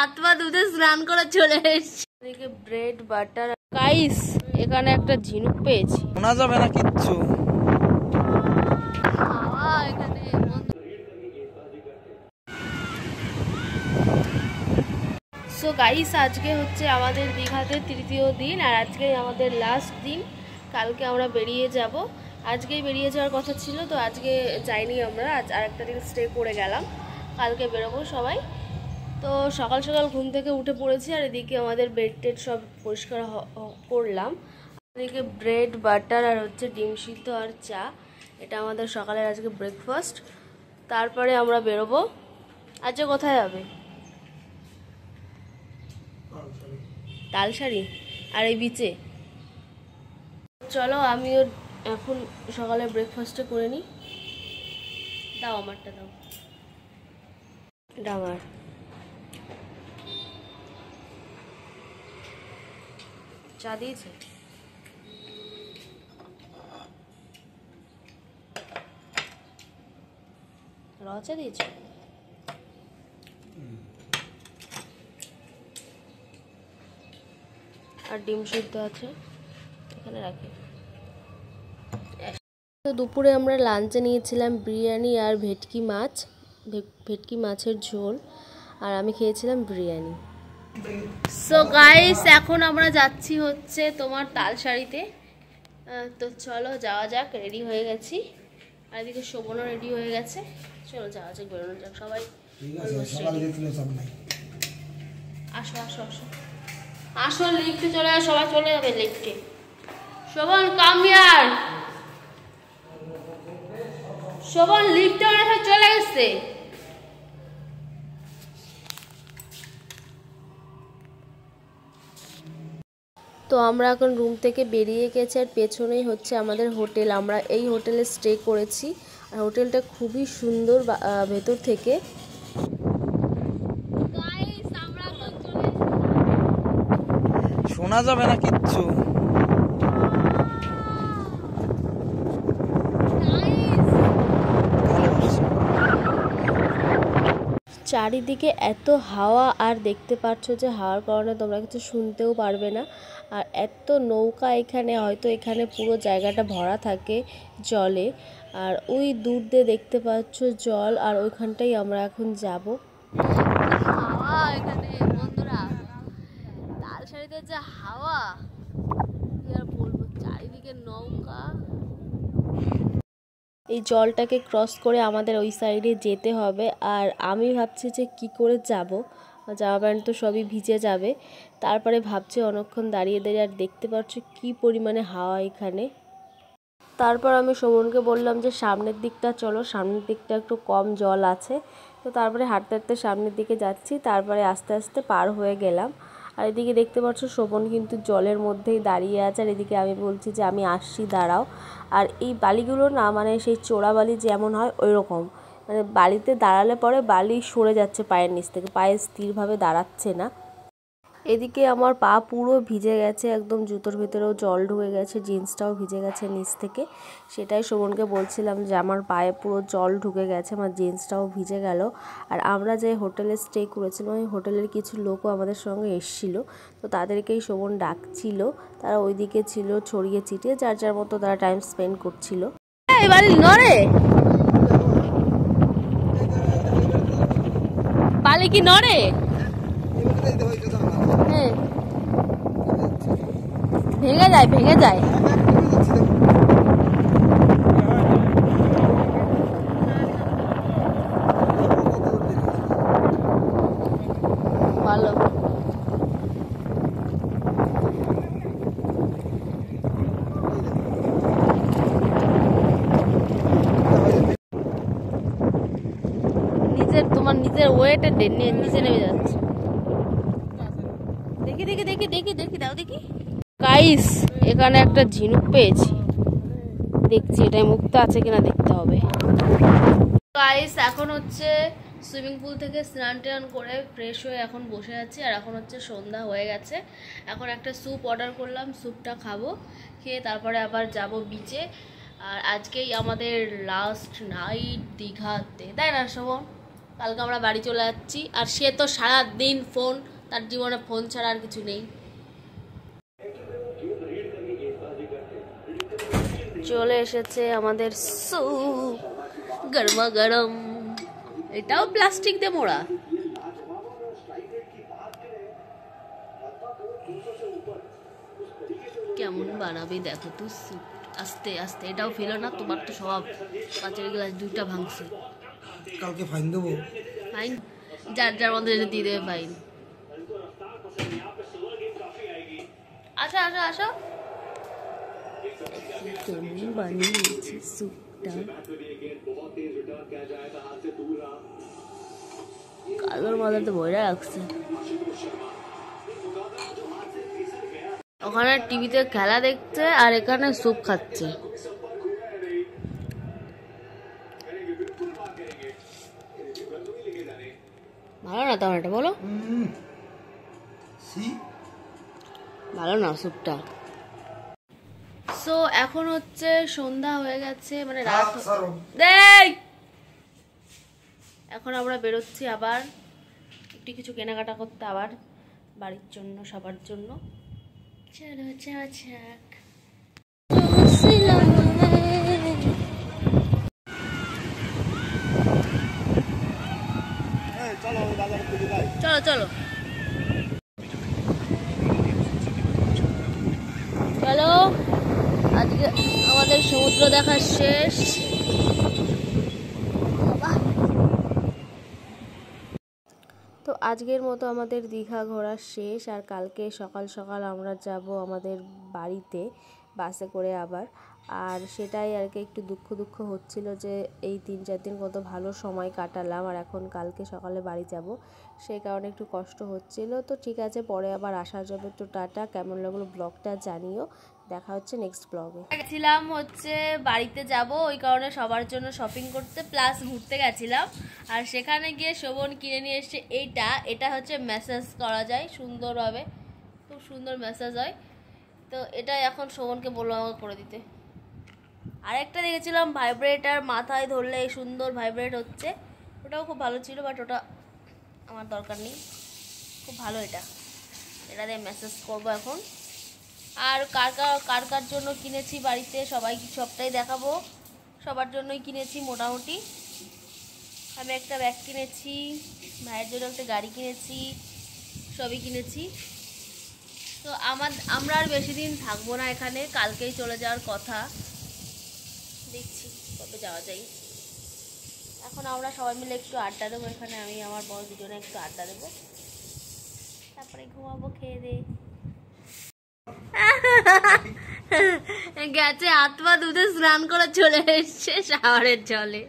হাত পা ধুতে স্নান করে চলে এসেছি। এদিকে ব্রেড বাটার গাইস, এখানে একটা ঝিনুক পেয়েছি। শোনা যাবে না কিচ্ছু। সো গাইস, আজকে হচ্ছে আমাদের দীঘাতে তৃতীয় দিন, আর আজকে আমাদের লাস্ট দিন। কালকে আমরা বেরিয়ে যাব। আজকেই বেরিয়ে যাওয়ার কথা ছিল, তো আজকে যাইনি আমরা, আজ আরেকটা দিন স্টে করে গেলাম। কালকে বেরোবো সবাই। তো সকাল সকাল ঘুম থেকে উঠে পড়েছি, আর এদিকে আমাদের বেড টেড সব পরিষ্কার করলাম। এদিকে ব্রেড বাটার আর হচ্ছে ডিম সিদ্ধ আর চা, এটা আমাদের সকালের আজকে ব্রেকফাস্ট। তারপরে আমরা বেরোবো। আজকে কোথায় যাবে? তালসারি আর এই বিচে। চলো, আমিও এখন সকালে ব্রেকফাস্টটা করে নিই। দাও আমারটা, দাও আমার। চা দিয়েছে? রচা দিয়েছে? আর ডিম সিদ্ধ আছে, এখানে রাখি। তো দুপুরে আমরা লাঞ্চে নিয়েছিলাম বিরিয়ানি আর ভেটকি মাছ, ভেটকি মাছের ঝোল, আর আমি খেয়েছিলাম বিরিয়ানি। সো গাইস, এখন আমরা যাচ্ছি হচ্ছে তোমার তালসারিতে। তো চলো যাওয়া যাক, রেডি হয়ে গেছি। আর এদিকে শোভনও রেডি হয়ে গেছে। চলো যাওয়া যাক, বেরোনো যাক সবাই। আসো আসো আসো আসো, লিফটে চলে আসো, সবাই চলে যাবে লিফটে। Sovan come here. শোভন লিফটে অনেক চলে গেছে। তো আমরা এখন রুম থেকে বেরিয়ে গেছি, আর পেছনেই হচ্ছে আমাদের হোটেল। আমরা এই হোটেলে স্টে করেছি, আর হোটেলটা খুবই সুন্দর ভেতর থেকে। শোনা যাবে না কিচ্ছু। চারিদিকে এত হাওয়া, আর দেখতে পাচ্ছ যে হাওয়ার কারণে তোমরা কিছু শুনতেও পারবে না। আর এত নৌকা এখানে, হয়তো এখানে পুরো জায়গাটা ভরা থাকে জলে। আর ওই দূর দিয়ে দেখতে পাচ্ছ জল, আর ওইখানটাই আমরা এখন যাব। হাওয়া এখানে বন্ধুরা, তালসারিতে যে হাওয়া, কি আর বলবো, চারিদিকে নৌকা। এই জলটাকে ক্রস করে আমাদের ওই সাইডে যেতে হবে। আর আমি ভাবছি যে কি করে যাব, জামা প্যান্ট তো সবই ভিজে যাবে। তারপরে ভাবছি অনেকক্ষণ দাঁড়িয়ে দাঁড়িয়ে, আর দেখতে পাচ্ছ কি পরিমাণে হাওয়া এখানে। তারপর আমি শোভনকে বললাম যে সামনের দিকটা চলো, সামনের দিকটা একটু কম জল আছে। তো তারপরে হাঁটতে হাঁটতে সামনের দিকে যাচ্ছি, তারপরে আস্তে আস্তে পার হয়ে গেলাম। আর এদিকে দেখতে পাচ্ছ শোভন কিন্তু জলের মধ্যেই দাঁড়িয়ে আছে, আর এদিকে আমি বলছি যে আমি আসছি, দাঁড়াও। আর এই বালিগুলো না, মানে সেই চোরা বালি যেমন হয় ওই রকম, মানে বালিতে দাঁড়ালে পরে বালি সরে যাচ্ছে পায়ের নিচ থেকে, পায়ে স্থিরভাবে দাঁড়াচ্ছে না। এদিকে আমার পা পুরো ভিজে গেছে, একদম জুতোর ভিতরেও জল ঢুকে গেছে, জিন্সটাও ভিজে গেছে নিচ থেকে। সেটাই শোভনকে বলছিলাম যে আমার পায়ে পুরো জল ঢুকে গেছে, আমার জিন্সটাও ভিজে গেল। আর আমরা যে হোটেলে স্টে করেছিলাম, ওই হোটেলের কিছু লোকও আমাদের সঙ্গে এসেছিলো, তো তাদেরকেই শোভন ডাকছিল। তারা ওইদিকে ছিল ছড়িয়ে ছিটিয়ে, যার যার মতো তারা টাইম স্পেন্ড করছিল। বালি কি নড়ে? হ্যাঁ, ভেঙে যায়, ভেঙে যায়। ভালো। তোমার নিজের ওয়েটে নিচে নেমে যাচ্ছে। দেখি দেখি দেখি দেখি দেখি, দাও দেখি। গাইস, এখানে একটা ঝিনুক পেয়েছি, দেখছি এটাই মুক্ত আছে কিনা দেখতে হবে। গাইস, এখন হচ্ছে সুইমিং পুল থেকে স্নান টান করে ফ্রেশ হয়ে এখন বসে আছি, আর এখন হচ্ছে সন্ধ্যা হয়ে গেছে। এখন একটা স্যুপ অর্ডার করলাম, স্যুপটা খাবো, খেয়ে তারপরে আবার যাব বিচে। আর আজকেই আমাদের লাস্ট নাইট দীঘাতে, তাই না শোভন? কালকে আমরা বাড়ি চলে যাচ্ছি। আর সে তো সারাদিন ফোন, তার জীবনে ফোন ছাড়া আর কিছু নেই। চলে এসেছে আমাদের স্যুপ, গরমা গরম। এটাও প্লাস্টিক দিয়ে মোড়া। কেমন বানাবি দেখো তুই স্যুপ। আস্তে আস্তে, এটাও ফেলো না, তোমার তো সব। কাঁচের গ্লাস 2টা ভাঙছে। কালকে ফাইন দেবো। ফাইন যার যার মধ্যে দিয়ে দেবে ফাইন। আসো আসো আসো। কেমন বানিয়েছি স্যুপটা। কালোর মধ্যে তো বইরা রাখছে। ওখানে টিভিতে খেলা দেখছে আর এখানে স্যুপ খাচ্ছে। ভালো না তোমার এটা বলো? ভালো না স্যুপটা। সো এখন হচ্ছে সন্ধ্যা হয়ে গেছে, মানে রাত। এখন আমরা বেরোচ্ছি আবার একটু কিছু কেনাকাটা করতে, আবার বাড়ির জন্য, সবার জন্য। চলো যাওয়া যাক। চলো চলো চলো। আজকে আমাদের সমুদ্র দেখা শেষ। তো আজকের মতো আমাদের দীঘা ঘোরা শেষ। আর কালকে সকাল সকাল আমরা যাব আমাদের বাড়িতে বাসে করে আবার। আর সেটাই আর কি একটু দুঃখ দুঃখ হচ্ছিল যে এই 3-4 দিন কত ভালো সময় কাটালাম, আর এখন কালকে সকালে বাড়ি যাব, সেই কারণে একটু কষ্ট হচ্ছিল। তো ঠিক আছে, পরে আবার আসা যাবে। তো টাটা, কেমন লাগলো ব্লগটা জানিও। দেখা হচ্ছে নেক্সট ব্লগে। গেছিলাম হচ্ছে বাড়িতে যাব, ওই কারণে সবার জন্য শপিং করতে প্লাস ঘুরতে গেছিলাম। আর সেখানে গিয়ে শোভন কিনে নিয়ে এসছে এইটা। এটা হচ্ছে ম্যাসাজ করা যায় সুন্দরভাবে, খুব সুন্দর ম্যাসাজ হয়। তো এটা এখন শোভনকে বললাম আমাকে করে দিতে। আরেকটা দেখেছিলাম ভাইব্রেটার, মাথায় ধরলে সুন্দর ভাইব্রেট হচ্ছে, ওটাও খুব ভালো ছিল, বাট ওটা আমার দরকার নেই। খুব ভালো এটা দিয়ে ম্যাসাজ করবো এখন। আর কার কার জন্য কিনেছি বাড়িতে সবটাই দেখাবো। সবার জন্যই কিনেছি মোটামুটি। আমি একটা ব্যাগ কিনেছি, ভাইয়ের জন্য একটা গাড়ি কিনেছি, সবই কিনেছি। তো আমরা আর বেশি দিন থাকবো না এখানে, কালকেই চলে যাওয়ার কথা। দেখছি কবে যাওয়া যায়। এখন আমরা সবাই মিলে একটু আড্ডা দেবো এখানে, আমি আমার বড় দুজনে একটু আড্ডা দেবো, তারপরে ঘুমাবো খেয়ে দিয়ে। গেছে হাত পা ধুতে স্নান করে চলে এসছে শাওয়ারের জলে।